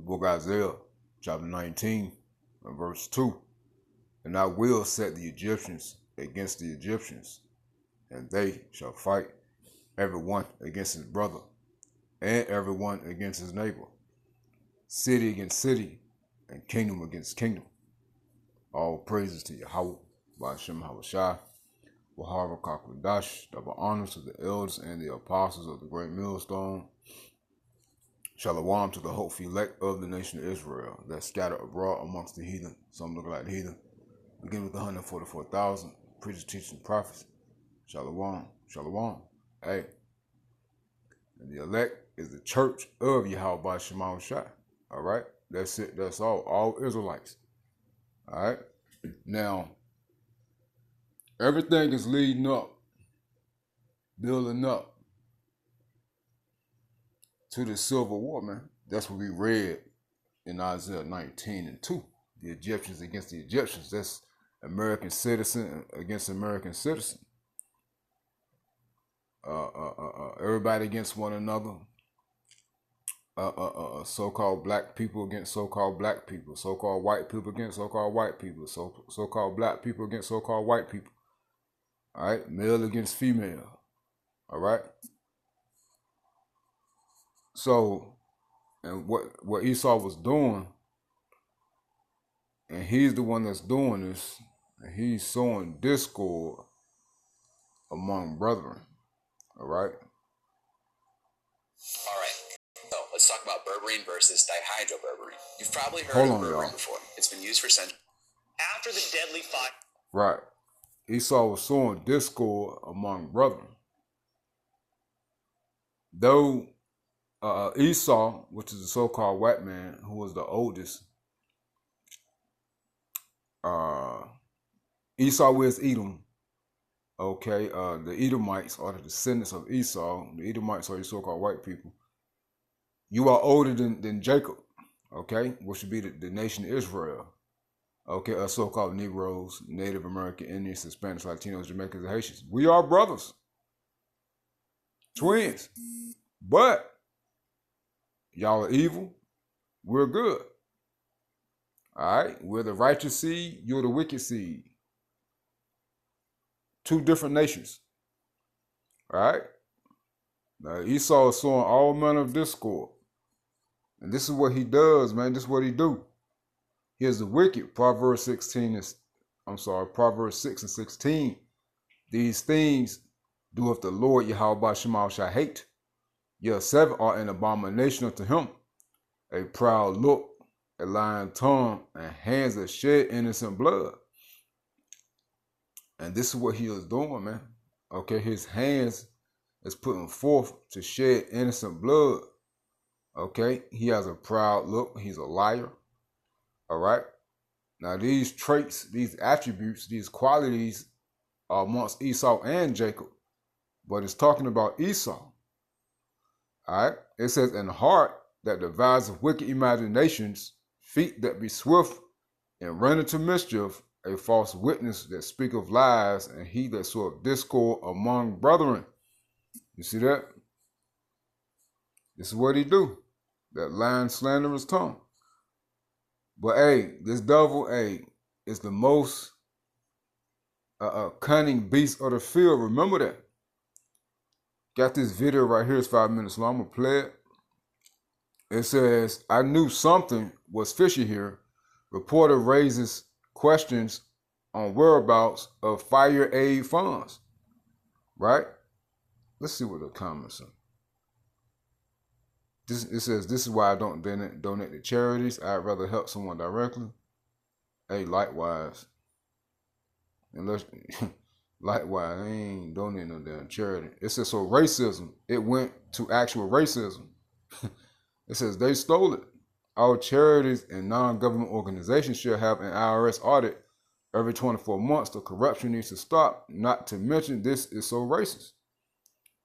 book of Isaiah, chapter 19, and verse 2. And I will set the Egyptians against the Egyptians, and they shall fight, everyone against his brother, and everyone against his neighbor, city against city, and kingdom against kingdom. All praises to Yahweh, Ba'ashem Hawashai, Wahara Kakwadash, double honors to the elders and the apostles of the great millstone. Shalom to the hopeful elect of the nation of Israel that scattered abroad amongst the heathen. Some look like the heathen. Begin with 144,000 preachers, teachers, and prophets. Shalom, shalom. Hey, and the elect is the church of Yahweh Ba'ashem Hawashai. All right, that's it. That's all Israelites. All right. Now, everything is leading up, building up to the Civil War, man. That's what we read in Isaiah 19 and 2. The Egyptians against the Egyptians. That's American citizen against American citizen. Everybody against one another. So-called black people against so-called black people. So-called white people against so-called white people. So-called black people against so-called white people. All right, male against female. All right. So, and what Esau was doing, and he's the one that's doing this, and he's sowing discord among brethren. All right. All right. So let's talk about berberine versus dihydroberberine. You've probably heard of berberine before. It's been used for centuries. After the deadly fight. Right. Esau was sowing discord among brethren. Though Esau, which is the so-called white man, who was the oldest, Esau is Edom. Okay, the Edomites are the descendants of Esau. The Edomites are the so-called white people. You are older than Jacob, okay, which would be the nation of Israel. Okay, so-called Negroes, Native American Indians, Hispanics, Latinos, Jamaicans, and Haitians. We are brothers, twins, but y'all are evil, we're good. All right, we're the righteous seed, you're the wicked seed. Two different nations. All right. Now Esau is sowing all manner of discord. And this is what he does, man. This is what he do. Here's the wicked. Proverbs 6 and 16. These things doeth the Lord Yahweh Ba'ashem Hawashai hate. Your 7 are an abomination unto him. A proud look, a lying tongue, and hands that shed innocent blood. And this is what he is doing, man. Okay, his hands is putting forth to shed innocent blood. Okay, he has a proud look. He's a liar. All right. Now, these traits, these attributes, these qualities are amongst Esau and Jacob. But it's talking about Esau. All right. It says, "In heart that deviseth wicked imaginations, feet that be swift and run into mischief, a false witness that speaketh lies, and he that soweth discord among brethren." You see that? This is what he do. That lying, slanderous tongue. But hey, this devil, hey, is the most cunning beast of the field. Remember that. Got this video right here. It's 5 minutes long. I'm gonna play it. It says, "I knew something was fishy here. Reporter raises questions on whereabouts of fire aid funds." Right? Let's see what the comments are. It says, "This is why I don't donate to charities. I'd rather help someone directly." Hey, likewise. Unless, likewise, I ain't donating no damn charity. It says, so racism, it went to actual racism. It says, they stole it. All charities and non-government organizations should have an IRS audit every 24 months. The corruption needs to stop. Not to mention, this is so racist.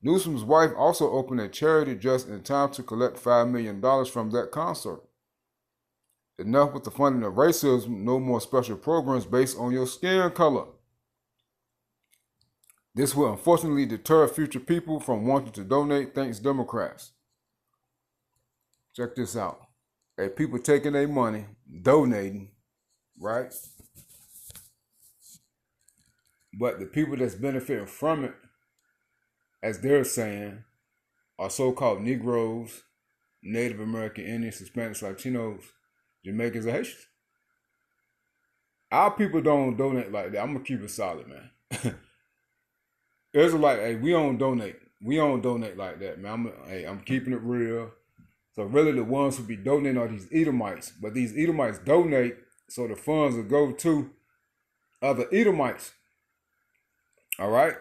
Newsom's wife also opened a charity just in time to collect $5 million from that concert. Enough with the funding of racism. No more special programs based on your skin color. This will unfortunately deter future people from wanting to donate. Thanks, Democrats. Check this out. people taking their money, donating, right? But the people that's benefiting from it, as they're saying, are so-called Negroes, Native American Indians, Hispanics, Latinos, Jamaicans, and Haitians. Our people don't donate like that. I'm gonna keep it solid, man. Israelite, hey, we don't donate. We don't donate like that, man. I'm keeping it real. So really the ones who be donating are these Edomites. But these Edomites donate so the funds will go to other Edomites. All right?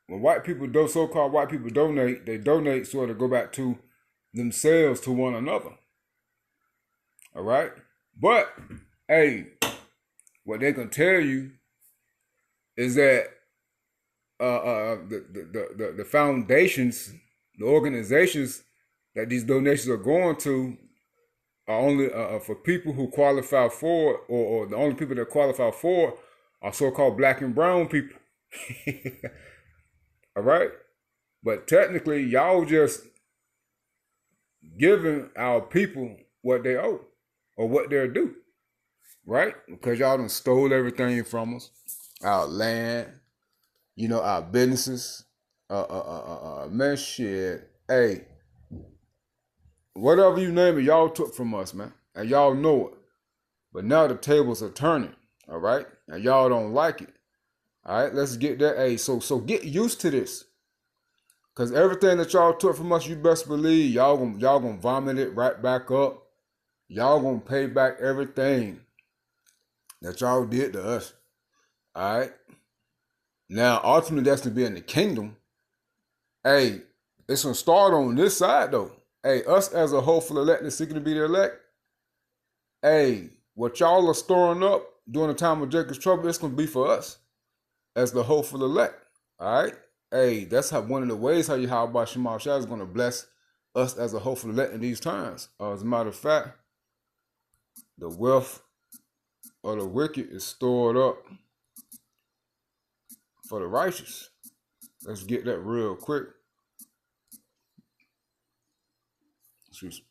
When white people do, so-called white people donate, they donate so it'll go back to themselves, to one another. All right? But, hey, what they can tell you is that the foundations, the organizations that these donations are going to are only for people who qualify for, or the only people that qualify for are so-called black and brown people. All right? But technically, y'all just giving our people what they owe or what they're due. Right? Because y'all done stole everything from us. Our land, our businesses. Man, shit. Hey, whatever you name it, y'all took from us, man. And y'all know it. But now the tables are turning. All right? And y'all don't like it. All right? Let's get that. Hey, so get used to this. Because everything that y'all took from us, you best believe y'all gonna vomit it right back up. Y'all gonna pay back everything that y'all did to us. All right? Now, ultimately, that's to be in the kingdom. Hey, it's going to start on this side, though. Hey, us as a hopeful elect and seeking to be the elect, hey, what y'all are storing up during the time of Jacob's trouble, it's going to be for us as the hopeful elect. All right? Hey, that's one of the ways how Yahweh Shema Shah is going to bless us as a hopeful elect in these times. As a matter of fact, the wealth of the wicked is stored up for the righteous. Let's get that real quick. Excuse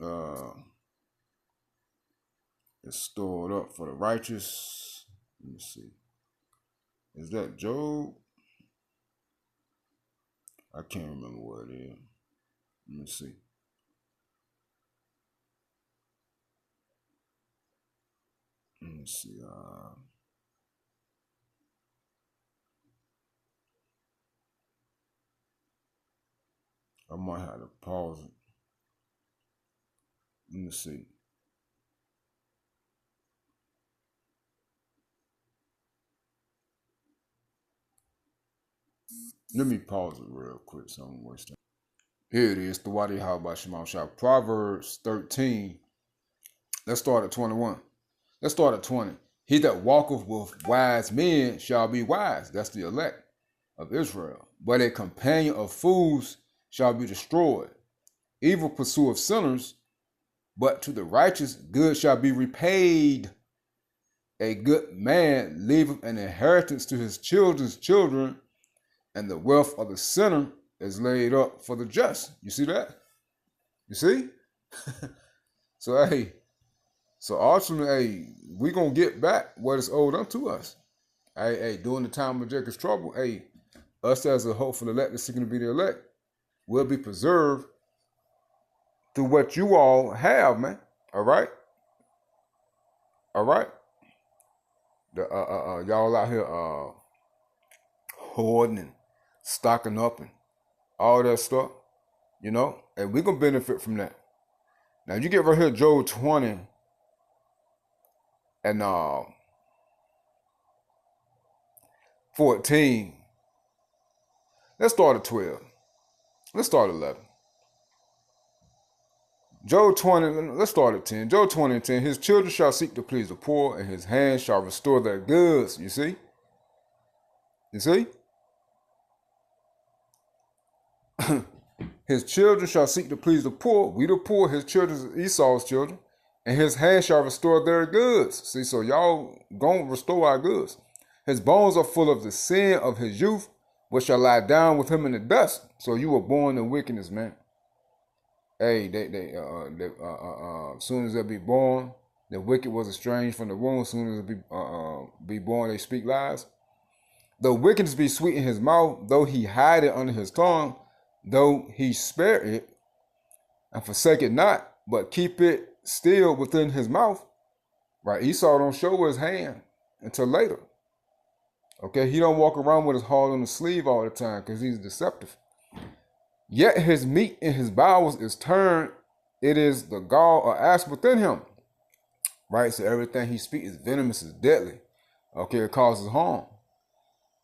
me. It's stored up for the righteous. Let me see. Is that Job? I can't remember what it is. Let me see. Let me see. I might have to pause it. Let me see. Let me pause it real quick so I don't waste time. Here it is, the Wadi Yahweh Shema Shah. Proverbs 13. Let's start at 21. Let's start at 20. He that walketh with wise men shall be wise. That's the elect of Israel. But a companion of fools shall be destroyed. Evil pursueth sinners, but to the righteous good shall be repaid. A good man leaveth an inheritance to his children's children, and the wealth of the sinner is laid up for the just. You see that? You see? So ultimately, we gonna get back what is owed unto us. During the time of Jacob's trouble, us as a hopeful elect, seeking to be the elect, will be preserved through what you all have, man. All right? All right? Y'all out here hoarding and stocking up and all that stuff, and we're gonna benefit from that. Now you get right here, Job 20 and 14. Let's start at 12. Let's start at 11. Job 20, let's start at 10. Job 20 and 10. His children shall seek to please the poor, and his hands shall restore their goods. You see? You see? His children shall seek to please the poor. We the poor, his children is Esau's children. And his hands shall restore their goods. See, so y'all gonna restore our goods. His bones are full of the sin of his youth, which shall lie down with him in the dust. So you were born in wickedness, man. Hey, as soon as they be born, the wicked was estranged from the womb. As soon as they be born, they speak lies. Though wickedness be sweet in his mouth, though he hide it under his tongue, though he spare it, and forsake it not, but keep it still within his mouth. Right? Esau don't show his hand until later. Okay, he don't walk around with his heart on the sleeve all the time because he's deceptive. Yet his meat in his bowels is turned, it is the gall or asp within him. Right? So everything he speaks is venomous, is deadly. Okay, it causes harm.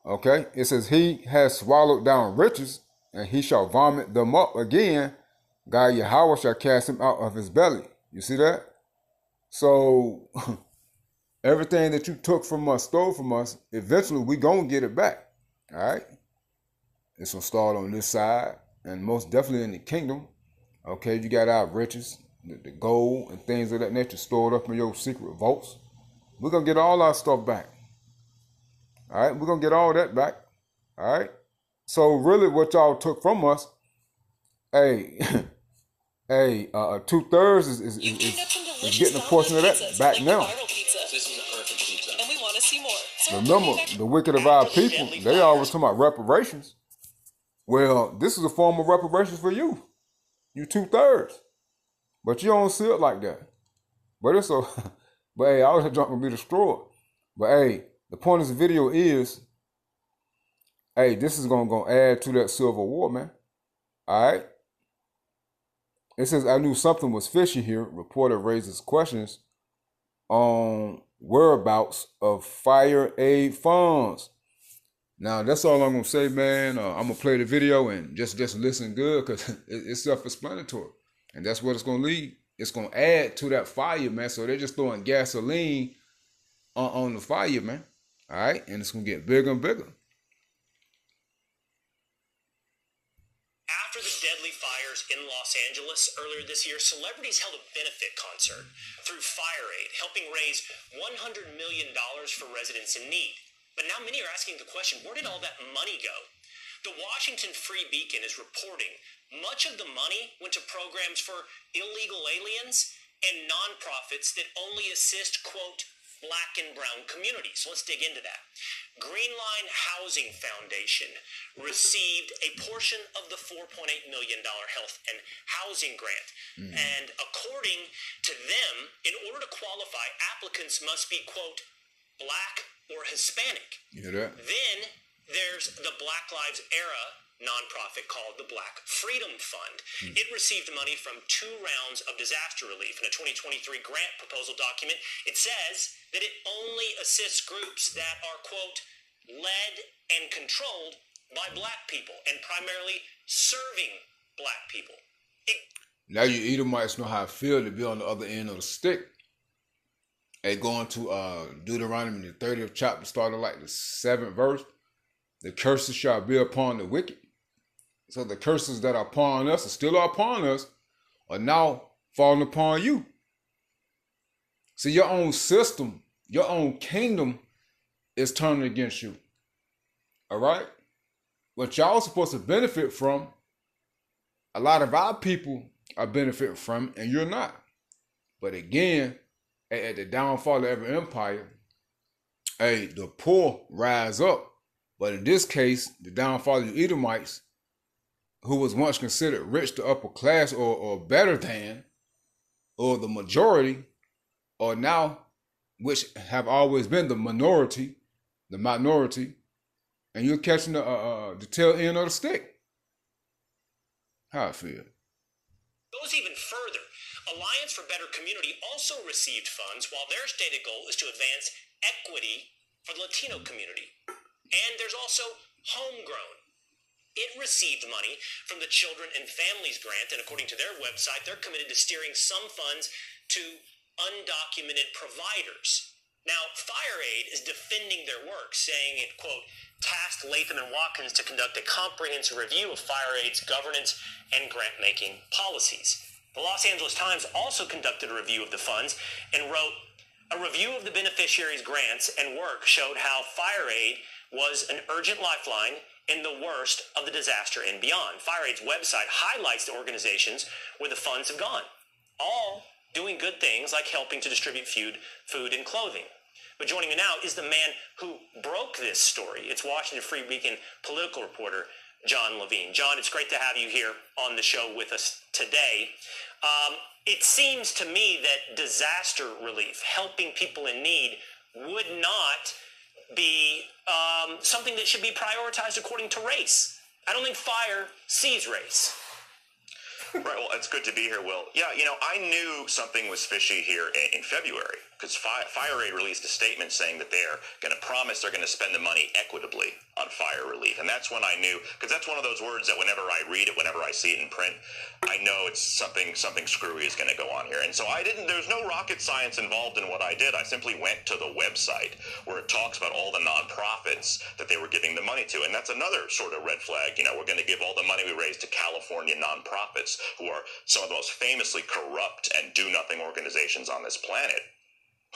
Okay, it says he has swallowed down riches, and he shall vomit them up again. God Yahweh shall cast him out of his belly. You see that? So everything that you took from us, stole from us, eventually we gonna get it back. All right? It's gonna start on this side, and most definitely in the kingdom. Okay, you got our riches, the gold and things of that nature stored up in your secret vaults. We're gonna get all our stuff back. All right, we're gonna get all that back. All right. So really, what y'all took from us, hey, 2/3 is getting a portion of that back now. And we want to see more. So remember, the wicked of our people, they always talking about reparations. Well, this is a form of reparations for you. You 2/3, but you don't see it like that. But it's so, but hey, all that junk will be destroyed. But hey. The point of this video is, hey, this is going to add to that civil war, man. All right? It says, I knew something was fishy here. Reporter raises questions on whereabouts of fire aid funds. Now, that's all I'm going to say, man. I'm going to play the video and just listen good because it's self-explanatory. And that's what it's going to lead. It's going to add to that fire, man. So they're just throwing gasoline on the fire, man. All right, and it's going to get bigger and bigger. After the deadly fires in Los Angeles earlier this year, celebrities held a benefit concert through FireAid, helping raise $100 million for residents in need. But now many are asking the question, where did all that money go? The Washington Free Beacon is reporting much of the money went to programs for illegal aliens and nonprofits that only assist, quote, Black and brown communities. Let's dig into that. Greenline Housing Foundation received a portion of the $4.8 million health and housing grant. And according to them, in order to qualify, applicants must be, quote, Black or Hispanic. You hear that? Then there's the Black Lives Era nonprofit called the Black Freedom Fund. It received money from 2 rounds of disaster relief. In a 2023 grant proposal document, it says that it only assists groups that are, quote, led and controlled by Black people and primarily serving Black people. Now you Edomites know how I feel to be on the other end of the stick. Hey, going to Deuteronomy, the 30th chapter, started like the 7th verse. The curses shall be upon the wicked. So the curses that are upon us, are still upon us, are now falling upon you. See, your own system, your own kingdom is turning against you. All right? What y'all supposed to benefit from, a lot of our people are benefiting from, and you're not. But again, at the downfall of every empire, hey, the poor rise up. But in this case, the downfall of the Edomites, who was once considered rich to upper class or better than, or the majority, or now, which have always been the minority, and you're catching the tail end of the stick. How I feel. Goes even further. Alliance for Better Community also received funds, while their stated goal is to advance equity for the Latino community. And there's also Homegrown. It received money from the Children and Families Grant, and according to their website, they're committed to steering some funds to undocumented providers. Now, FireAid is defending their work, saying it, quote, tasked Latham and Watkins to conduct a comprehensive review of FireAid's governance and grant-making policies. The Los Angeles Times also conducted a review of the funds and wrote, A review of the beneficiaries' grants and work showed how FireAid was an urgent lifeline in the worst of the disaster and beyond. FireAid's website highlights the organizations where the funds have gone, all doing good things like helping to distribute food and clothing. But joining me now is the man who broke this story. It's Washington Free Beacon political reporter John Levine. John, it's great to have you here on the show with us today. It seems to me that disaster relief, helping people in need, would not be something that should be prioritized according to race. I don't think fire sees race. Right, well, it's good to be here, Will. Yeah, I knew something was fishy here in February because FireAid released a statement saying that they're going to promise they're going to spend the money equitably on fire relief. And that's when I knew, because that's one of those words that whenever I read it, whenever I see it in print, I know it's something screwy is going to go on here. And so there's no rocket science involved in what I did. I simply went to the website where it talks about all the nonprofits that they were giving the money to. And that's another sort of red flag. We're going to give all the money we raised to California nonprofits, who are some of the most famously corrupt and do-nothing organizations on this planet.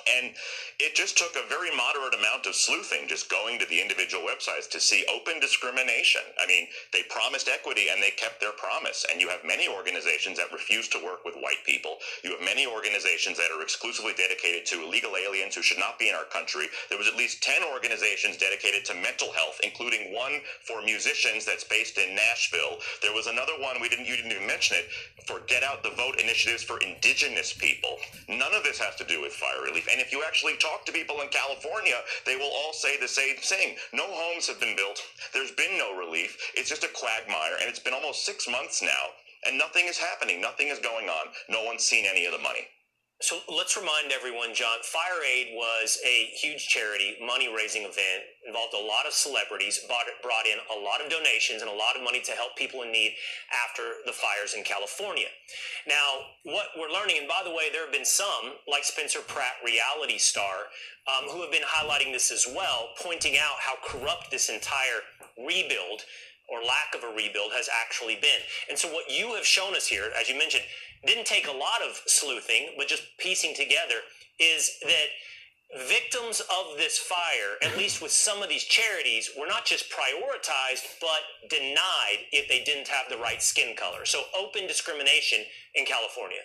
And it just took a very moderate amount of sleuthing, just going to the individual websites to see open discrimination. I mean, they promised equity and they kept their promise. And you have many organizations that refuse to work with white people. You have many organizations that are exclusively dedicated to illegal aliens who should not be in our country. There was at least 10 organizations dedicated to mental health, including one for musicians that's based in Nashville. There was another one, you didn't even mention it, for Get Out the Vote initiatives for indigenous people. None of this has to do with fire relief. And if you actually talk to people in California, they will all say the same thing. No homes have been built. There's been no relief. It's just a quagmire. And it's been almost 6 months now. And nothing is happening. Nothing is going on. No one's seen any of the money. So let's remind everyone, John, FireAid was a huge charity, money-raising event, involved a lot of celebrities, brought in a lot of donations and a lot of money to help people in need after the fires in California. Now, what we're learning, and by the way, there have been some, like Spencer Pratt, reality star, who have been highlighting this as well, pointing out how corrupt this entire rebuild or lack of a rebuild has actually been. And so what you have shown us here, as you mentioned, didn't take a lot of sleuthing, but just piecing together, is that victims of this fire, at least with some of these charities, were not just prioritized, but denied if they didn't have the right skin color. So open discrimination in California.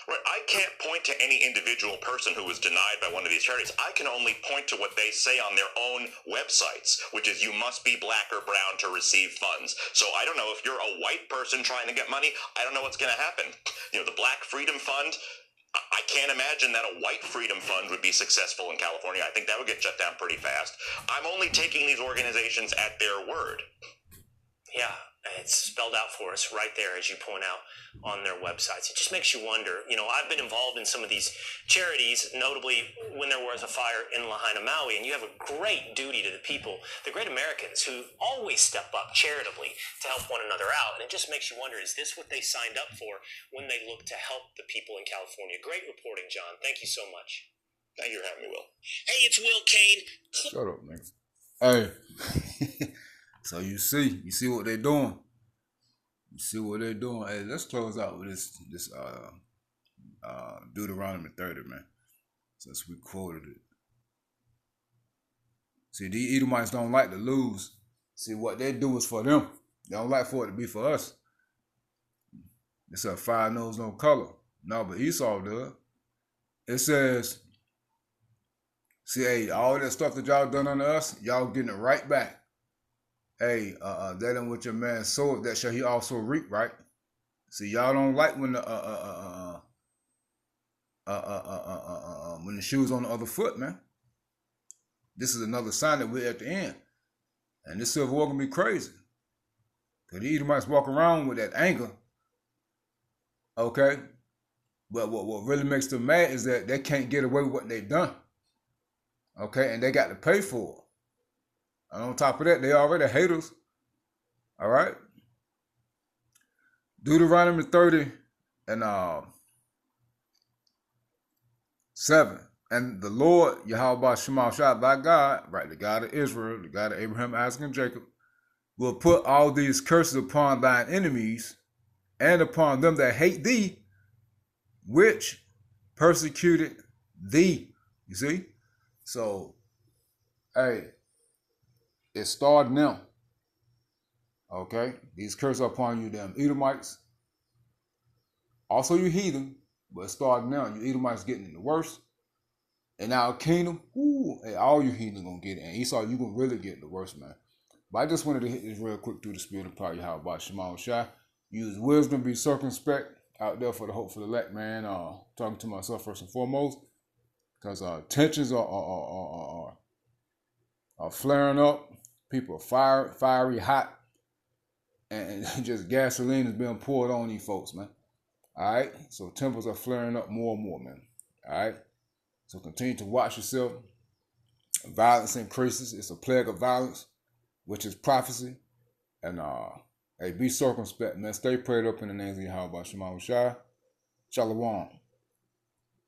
Right. I can't point to any individual person who was denied by one of these charities. I can only point to what they say on their own websites, which is you must be black or brown to receive funds. So I don't know if you're a white person trying to get money. I don't know what's going to happen. The Black Freedom Fund, I can't imagine that a white freedom fund would be successful in California. I think that would get shut down pretty fast. I'm only taking these organizations at their word. Yeah, it's spelled out for us right there, as you point out on their websites. It just makes you wonder. I've been involved in some of these charities, notably when there was a fire in Lahaina, Maui, and you have a great duty to the people, the great Americans who always step up charitably to help one another out. And it just makes you wonder, is this what they signed up for when they look to help the people in California? Great reporting, John. Thank you so much. Thank you for having me, Will. Hey, it's Will Kane. Shut up, nigga. Hey. So you see what they're doing. You see what they're doing. Hey, let's close out with this Deuteronomy 30, man. Since we quoted it. See, the Edomites don't like to lose. See, what they do is for them. They don't like for it to be for us. It's a fire knows no color. No, but Esau does. It says, see, hey, all that stuff that y'all done unto us, y'all getting it right back. Hey, that and what your man sowed, that shall he also reap, right? See, y'all don't like when the shoe's on the other foot, man. This is another sign that we're at the end, and this Civil War gonna be crazy. Cause the Edomites walk around with that anger, okay? But what really makes them mad is that they can't get away with what they've done, okay? And they got to pay for it. And on top of that, they already haters. All right. Deuteronomy 30 and 7. And the Lord, Yahweh Shema Shah, thy God, right, the God of Israel, the God of Abraham, Isaac, and Jacob, will put all these curses upon thine enemies and upon them that hate thee, which persecuted thee. You see? So, hey, it started now. Okay? These curses upon you, damn Edomites. Also, you heathen, but it started now. You Edomites getting the worst. And our kingdom, hey, all you heathen gonna get it. And Esau, you gonna really get the worst, man. But I just wanted to hit this real quick through the spirit of power. How about Shema Shai? Use wisdom, be circumspect out there for the hopeful elect, man. Talking to myself first and foremost. Because tensions are flaring up. People are fiery hot. And just gasoline is being poured on these folks, man. All right? So tempers are flaring up more and more, man. All right? So continue to watch yourself. Violence increases. It's a plague of violence, which is prophecy. And hey, be circumspect, man. Stay prayed up in the name of Yahweh Shema Shai. Shalom.